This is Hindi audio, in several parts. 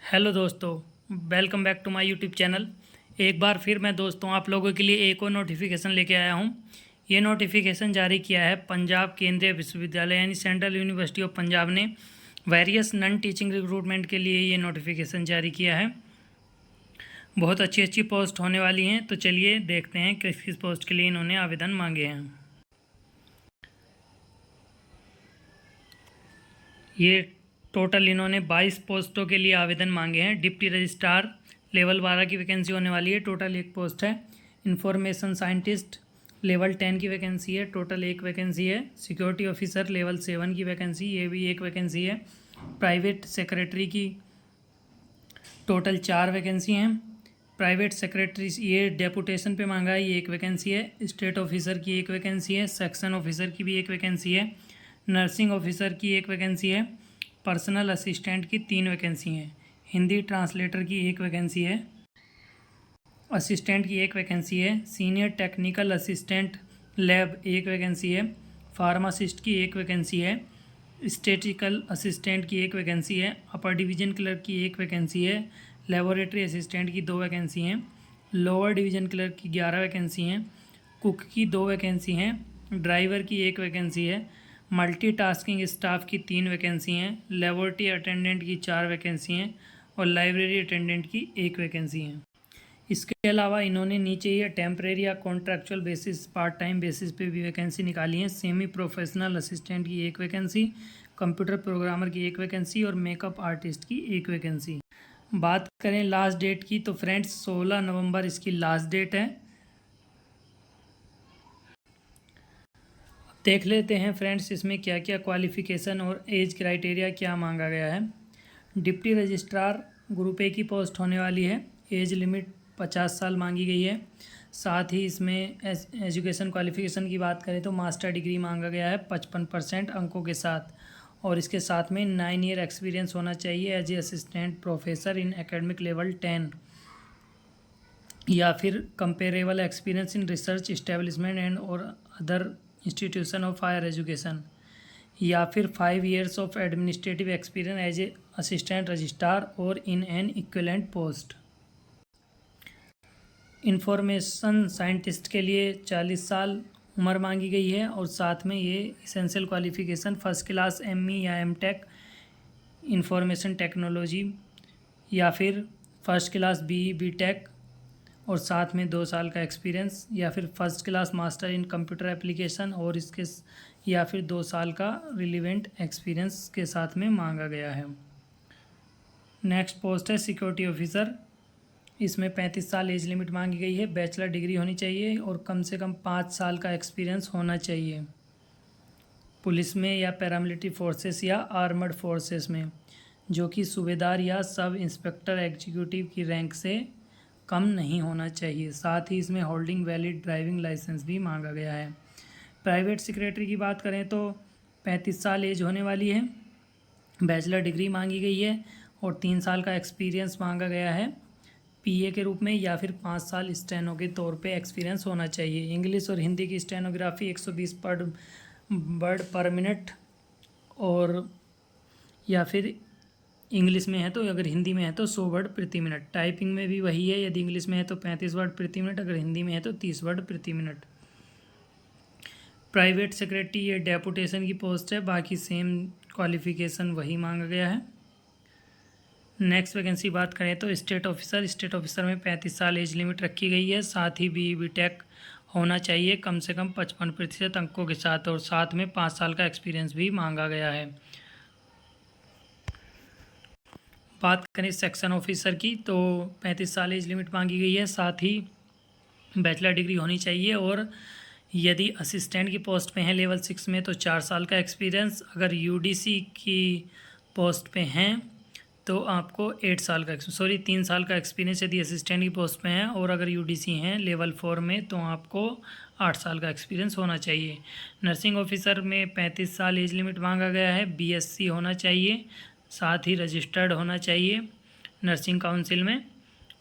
हेलो दोस्तों, welcome back to my YouTube channel. एक बार फिर मैं दोस्तों आप लोगों के लिए एक और नोटिफिकेशन लेके आया हूँ। ये नोटिफिकेशन जारी किया है पंजाब केंद्रीय विश्वविद्यालय यानी सेंट्रल यूनिवर्सिटी ऑफ पंजाब ने वेरियस नॉन टीचिंग रिक्रूटमेंट के लिए ये नोटिफिकेशन जारी किया है। बहुत अच्छी अच्छी पोस्ट होने वाली हैं, तो चलिए देखते हैं किस किस पोस्ट के लिए इन्होंने आवेदन मांगे हैं। ये टोटल इन्होंने 22 पोस्टों के लिए आवेदन मांगे हैं। डिप्टी रजिस्ट्रार लेवल 12 की वैकेंसी होने वाली है, टोटल एक पोस्ट है। इंफॉर्मेशन साइंटिस्ट लेवल 10 की वैकेंसी है, टोटल एक वैकेंसी है। सिक्योरिटी ऑफिसर लेवल 7 की वैकेंसी, ये भी एक वैकेंसी है। प्राइवेट सेक्रेटरी की टोटल 4 वैकेंसी हैं। प्राइवेट सेक्रेटरी ये डेपुटेशन पे मांगा है, ये एक वैकेंसी है। स्टेट ऑफिसर की एक वैकेंसी है। सेक्शन ऑफिसर की भी एक वैकेंसी है। नर्सिंग ऑफिसर की एक वैकेंसी है। पर्सनल असिस्टेंट की 3 वैकेंसी हैं। हिंदी ट्रांसलेटर की एक वैकेंसी है। असिस्टेंट की एक वैकेंसी है। सीनियर टेक्निकल असिस्टेंट लैब एक वैकेंसी है। फार्मासिस्ट की एक वैकेंसी है। स्टैटिस्टिकल असिस्टेंट की एक वैकेंसी है। अपर डिवीज़न क्लर्क की एक वैकेंसी है। लेबोरेटरी असिस्टेंट की 2 वैकेंसी हैं। लोअर डिवीज़न क्लर्क की 11 वैकेंसी हैं। कुक की 2 वैकेंसी हैं। ड्राइवर की एक वैकेंसी है। मल्टीटास्किंग स्टाफ की 3 वैकेंसी हैं। लेबोरेटरी अटेंडेंट की 4 वैकेंसी हैं और लाइब्रेरी अटेंडेंट की एक वैकेंसी है। इसके अलावा इन्होंने नीचे ही टेम्परेरी या contractual basis, part time basis पे भी वैकेंसी निकाली है। सेमी प्रोफेशनल असिस्टेंट की एक वैकेंसी, कंप्यूटर प्रोग्रामर की एक वैकेंसी और मेकअप आर्टिस्ट की एक वैकेंसी। बात करें लास्ट डेट की तो फ्रेंड्स 16 नवंबर इसकी लास्ट डेट है। देख लेते हैं फ्रेंड्स इसमें क्या क्या क्वालिफ़िकेशन और एज क्राइटेरिया क्या मांगा गया है। डिप्टी रजिस्ट्रार ग्रुप ए की पोस्ट होने वाली है। एज लिमिट 50 साल मांगी गई है। साथ ही इसमें एजुकेशन क्वालिफ़िकेशन की बात करें तो मास्टर डिग्री मांगा गया है 55% अंकों के साथ, और इसके साथ में 9 ईयर एक्सपीरियंस होना चाहिए as a assistant professor in academic level 10 या फिर comparable experience in research establishment and और other institution of higher education, या फिर 5 years of administrative experience as a assistant registrar और in an equivalent post. Information scientist के लिए 40 साल उम्र मांगी गई है और साथ में ये essential qualification first class ME या एमटेक इंफॉर्मेशन टेक्नोलॉजी या फिर फर्स्ट क्लास बीई बीटेक और साथ में 2 साल का एक्सपीरियंस, या फिर first class master in computer application और इसके या फिर 2 साल का रिलीवेंट एक्सपीरियंस के साथ में मांगा गया है। नेक्स्ट पोस्ट है सिक्योरिटी ऑफिसर। इसमें 35 साल एज लिमिट मांगी गई है। बैचलर डिग्री होनी चाहिए और कम से कम 5 साल का एक्सपीरियंस होना चाहिए पुलिस में या पैरामिलिट्री फोर्सेस या आर्मर्ड फोर्सेस में, जो कि सूबेदार या सब इंस्पेक्टर एग्जीक्यूटिव की रैंक से कम नहीं होना चाहिए। साथ ही इसमें होल्डिंग वैलिड ड्राइविंग लाइसेंस भी मांगा गया है। प्राइवेट सेक्रेटरी की बात करें तो 35 साल एज होने वाली है। बैचलर डिग्री मांगी गई है और 3 साल का एक्सपीरियंस मांगा गया है पीए के रूप में, या फिर 5 साल स्टेनो के तौर पे एक्सपीरियंस होना चाहिए। इंग्लिश और हिंदी की स्टेनोग्राफी 120 वर्ड पर मिनट, और या फिर इंग्लिश में है तो, अगर हिंदी में है तो 100 वर्ड प्रति मिनट। टाइपिंग में भी वही है, यदि इंग्लिश में है तो 35 वर्ड प्रति मिनट, अगर हिंदी में है तो 30 वर्ड प्रति मिनट। प्राइवेट सेक्रेटरी ये डेपुटेशन की पोस्ट है, बाकी सेम क्वालिफ़िकेशन वही मांगा गया है। नेक्स्ट वैकेंसी बात करें तो स्टेट ऑफिसर। स्टेट ऑफिसर में 35 साल एज लिमिट रखी गई है। साथ ही बीई बीटेक होना चाहिए कम से कम 55% अंकों के साथ, और साथ में 5 साल का एक्सपीरियंस भी मांगा गया है। बात करें सेक्शन ऑफिसर की तो 35 साल एज लिमिट मांगी गई है। साथ ही बैचलर डिग्री होनी चाहिए, और यदि असिस्टेंट की पोस्ट पे हैं लेवल 6 में तो 4 साल का एक्सपीरियंस। अगर यूडीसी की पोस्ट पे हैं तो आपको 3 साल का एक्सपीरियंस यदि असिस्टेंट की पोस्ट पे हैं, और अगर यूडीसी हैं लेवल 4 में तो आपको 8 साल का एक्सपीरियंस होना चाहिए। नर्सिंग ऑफिसर में 35 साल एज लिमिट मांगा गया है। बीएससी होना चाहिए, साथ ही रजिस्टर्ड होना चाहिए नर्सिंग काउंसिल में,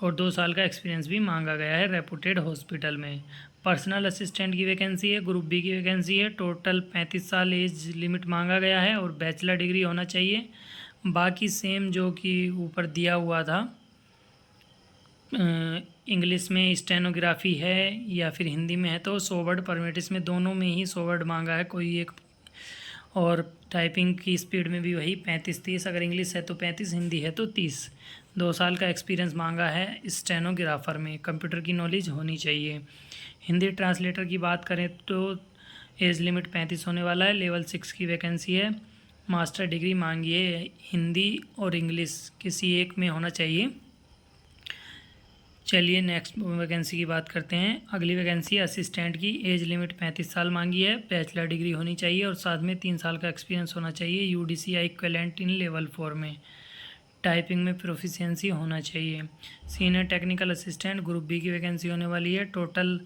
और 2 साल का एक्सपीरियंस भी मांगा गया है रेपुटेड हॉस्पिटल में। पर्सनल असिस्टेंट की वैकेंसी है, ग्रुप बी की वैकेंसी है। टोटल 35 साल एज लिमिट मांगा गया है और बैचलर डिग्री होना चाहिए। बाकी सेम जो कि ऊपर दिया हुआ था, इंग्लिश में स्टेनोग्राफी है या फिर हिंदी में है तो 100 वर्ड पर मिनट, इसमें दोनों में ही 100 वर्ड मांगा है कोई एक। और टाइपिंग की स्पीड में भी वही 35-30, अगर इंग्लिश है तो 35, हिंदी है तो 30। 2 साल का एक्सपीरियंस मांगा है स्टेनोग्राफर में। कंप्यूटर की नॉलेज होनी चाहिए। हिंदी ट्रांसलेटर की बात करें तो एज लिमिट 35 होने वाला है। लेवल 6 की वैकेंसी है। मास्टर डिग्री मांगी है, हिंदी और इंग्लिश किसी एक में होना चाहिए। चलिए नेक्स्ट वैकेंसी की बात करते हैं। अगली वैकेंसी असिस्टेंट की। एज लिमिट 35 साल मांगी है। बैचलर डिग्री होनी चाहिए और साथ में 3 साल का एक्सपीरियंस होना चाहिए UDCI इक्विवेलेंट इन लेवल 4 में। टाइपिंग में प्रोफिशिएंसी होना चाहिए। Senior technical assistant group B की वैकेंसी होने वाली है। टोटल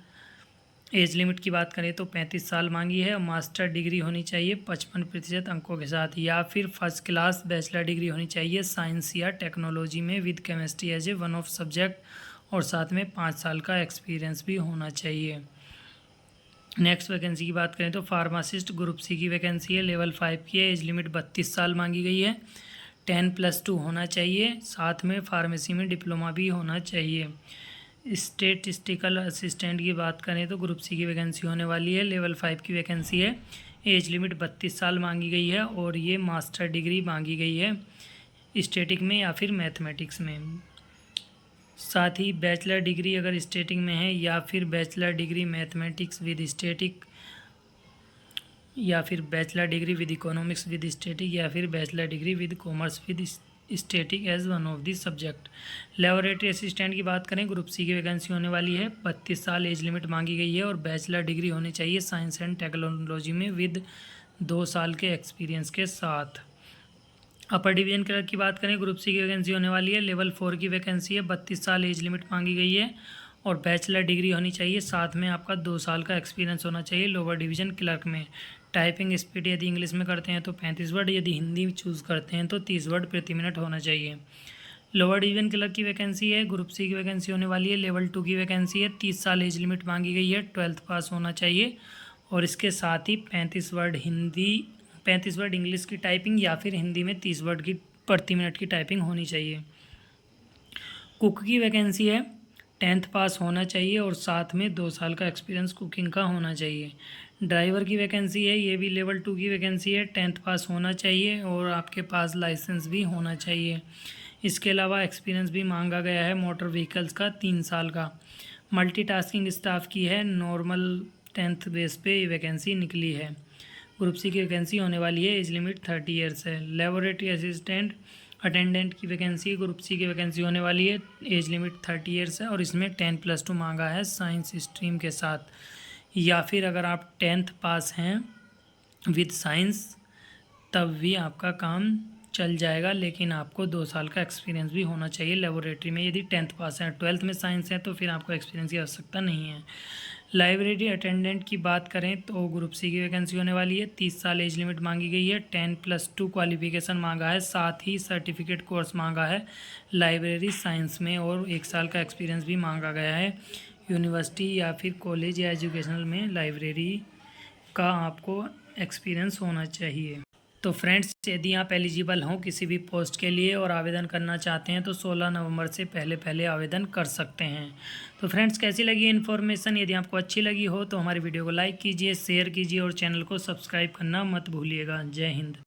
एज लिमिट की बात करें तो 35 साल मांगी है। मास्टर डिग्री होनी चाहिए 55% अंकों के साथ, या फिर फर्स्ट क्लास बैचलर डिग्री होनी चाहिए साइंस या टेक्नोलॉजी में with chemistry as a one of subject, और साथ में 5 साल का एक्सपीरियंस भी होना चाहिए। नेक्स्ट वैकेंसी की बात करें तो फार्मासिस्ट ग्रुप सी की वैकेंसी है। लेवल 5 की है। एज लिमिट 32 साल मांगी गई है। 10+2 होना चाहिए। साथ में फार्मेसी में डिप्लोमा भी होना चाहिए। स्टेटिस्टिकल असिस्टेंट की बात करें तो ग्रुप सी की वैकेंसी होने वाली है। लेवल 5 की वैकेंसी है। एज लिमिट 32 साल मांगी गई है और ये मास्टर डिग्री मांगी गई है स्टैटिक में या फिर मैथमेटिक्स में। साथ ही बैचलर डिग्री अगर स्टैटिक में है या फिर bachelor degree mathematics with static, या फिर bachelor degree with economics with static, या फिर bachelor degree with commerce with static as one of the subject. Laboratory assistant की बात करें ग्रुप सी की वैकेंसी होने वाली है। 32 साल एज लिमिट मांगी गई है और बैचलर डिग्री होनी चाहिए साइंस एंड टेक्नोलॉजी में विद 2 साल के एक्सपीरियंस के साथ। अपर डिवीजन क्लर्क की बात करें ग्रुप सी की वैकेंसी होने वाली है। लेवल 4 की वैकेंसी है। 32 साल एज लिमिट मांगी गई है और बैचलर डिग्री होनी चाहिए, साथ में आपका 2 साल का एक्सपीरियंस होना चाहिए लोअर डिवीजन क्लर्क में। टाइपिंग स्पीड यदि इंग्लिश में करते हैं तो 35 वर्ड, यदि हिंदी चूज़ करते हैं तो 30 वर्ड प्रति मिनट होना चाहिए। लोअर डिवीजन क्लर्क की वैकेंसी है। ग्रुप सी की वैकेंसी होने वाली है। लेवल 2 की वैकेंसी है। 30 साल एज लिमिट मांगी गई है। 12th पास होना चाहिए और इसके साथ ही 35 वर्ड हिंदी, 35 वर्ड इंग्लिश की टाइपिंग या फिर हिंदी में 30 वर्ड की प्रति मिनट की टाइपिंग होनी चाहिए। कुक की वैकेंसी है। 10th पास होना चाहिए और साथ में 2 साल का एक्सपीरियंस कुकिंग का होना चाहिए। ड्राइवर की वैकेंसी है। ये भी लेवल 2 की वैकेंसी है। 10th पास होना चाहिए और आपके पास लाइसेंस भी होना चाहिए। इसके अलावा एक्सपीरियंस भी मांगा गया है मोटर व्हीकल्स का 3 साल का। मल्टीटास्किंग स्टाफ की है। नॉर्मल 10th बेस पे ये वैकेंसी निकली है। ग्रुप सी की वैकेंसी होने वाली है। एज लिमिट 30 ईयर्स है। लेबोरेटरी असिस्टेंट अटेंडेंट की वैकेंसी ग्रुप सी की वैकेंसी होने वाली है। एज लिमिट 30 ईयर्स है और इसमें 10+2 मांगा है साइंस स्ट्रीम के साथ, या फिर अगर आप 10th पास हैं विद साइंस तब भी आपका काम चल जाएगा, लेकिन आपको 2 साल का एक्सपीरियंस भी होना चाहिए लेबोरेटरी में यदि 10th पास है। 12th में साइंस है तो फिर आपको एक्सपीरियंस की आवश्यकता नहीं है। लाइब्रेरी अटेंडेंट की बात करें तो ग्रुप सी की वैकेंसी होने वाली है। 30 साल एज लिमिट मांगी गई है। 10+2 क्वालिफिकेशन मांगा है, साथ ही सर्टिफिकेट कोर्स मांगा है लाइब्रेरी साइंस में, और 1 साल का एक्सपीरियंस भी मांगा गया है। यूनिवर्सिटी या फिर कॉलेज या एजुकेशनल में लाइब्रेरी का आपको एक्सपीरियंस होना चाहिए। तो फ्रेंड्स, यदि आप एलिजिबल हों किसी भी पोस्ट के लिए और आवेदन करना चाहते हैं तो 16 नवंबर से पहले आवेदन कर सकते हैं। तो फ्रेंड्स, कैसी लगी इन्फॉर्मेशन? यदि आपको अच्छी लगी हो तो हमारी वीडियो को लाइक कीजिए, शेयर कीजिए और चैनल को सब्सक्राइब करना मत भूलिएगा। जय हिंद।